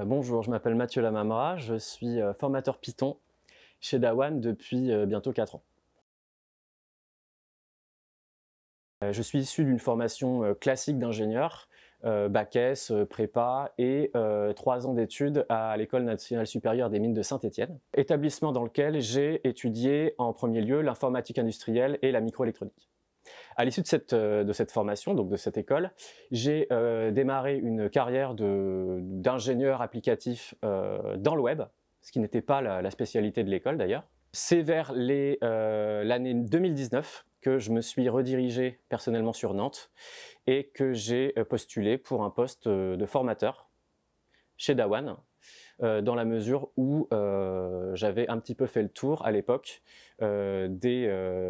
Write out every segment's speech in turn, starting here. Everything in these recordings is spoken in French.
Bonjour, je m'appelle Mathieu Lamamra, je suis formateur Python chez Dawan depuis bientôt 4 ans. Je suis issu d'une formation classique d'ingénieur, bac S, prépa et 3 ans d'études à l'École nationale supérieure des mines de Saint-Étienne, établissement dans lequel j'ai étudié en premier lieu l'informatique industrielle et la microélectronique. À l'issue de cette formation, donc de cette école, j'ai démarré une carrière d'ingénieur applicatif dans le web, ce qui n'était pas la spécialité de l'école d'ailleurs. C'est vers l'année 2019 que je me suis redirigé personnellement sur Nantes et que j'ai postulé pour un poste de formateur chez Dawan, dans la mesure où j'avais un petit peu fait le tour à l'époque des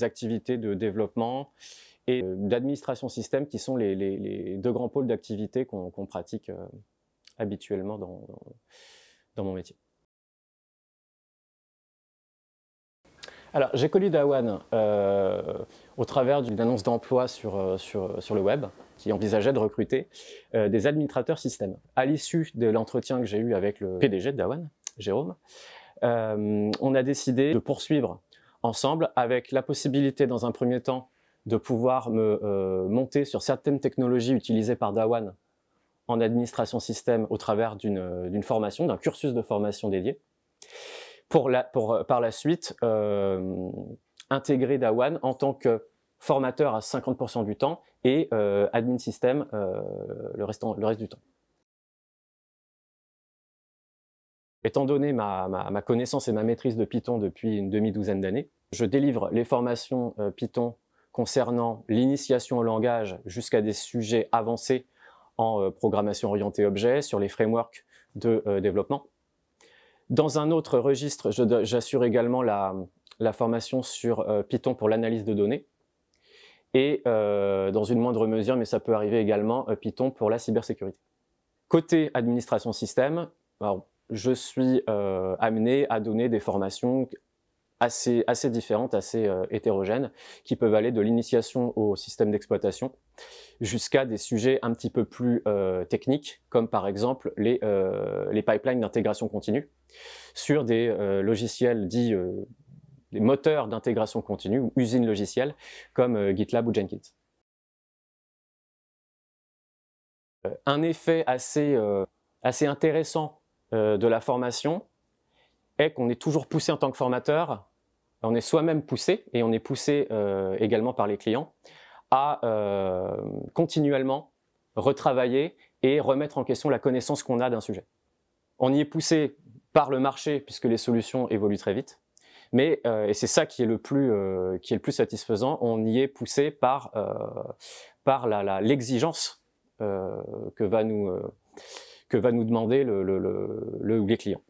activités de développement et d'administration système qui sont les deux grands pôles d'activité qu'on pratique habituellement dans mon métier. Alors, j'ai connu Dawan au travers d'une annonce d'emploi sur le web qui envisageait de recruter des administrateurs système. À l'issue de l'entretien que j'ai eu avec le PDG de Dawan, Jérôme, on a décidé de poursuivre ensemble avec la possibilité dans un premier temps de pouvoir me monter sur certaines technologies utilisées par Dawan en administration système au travers d'une formation, d'un cursus de formation dédié. Par la suite intégrer Dawan en tant que formateur à 50% du temps et admin système le reste du temps. Étant donné ma connaissance et ma maîtrise de Python depuis une demi-douzaine d'années, je délivre les formations Python concernant l'initiation au langage jusqu'à des sujets avancés en programmation orientée objet, sur les frameworks de développement. Dans un autre registre, j'assure également la formation sur Python pour l'analyse de données et dans une moindre mesure, mais ça peut arriver également, Python pour la cybersécurité. Côté administration système, alors, je suis amené à donner des formations assez différentes, assez hétérogènes, qui peuvent aller de l'initiation au système d'exploitation jusqu'à des sujets un petit peu plus techniques, comme par exemple les pipelines d'intégration continue sur des logiciels dits des moteurs d'intégration continue ou usines logicielles comme GitLab ou Jenkins. Un effet assez intéressant de la formation est qu'on est toujours poussé en tant que formateur, on est soi-même poussé et on est poussé également par les clients à continuellement retravailler et remettre en question la connaissance qu'on a d'un sujet. On y est poussé par le marché puisque les solutions évoluent très vite, mais et c'est ça qui est le plus satisfaisant, on y est poussé par l'exigence que va nous demander les clients.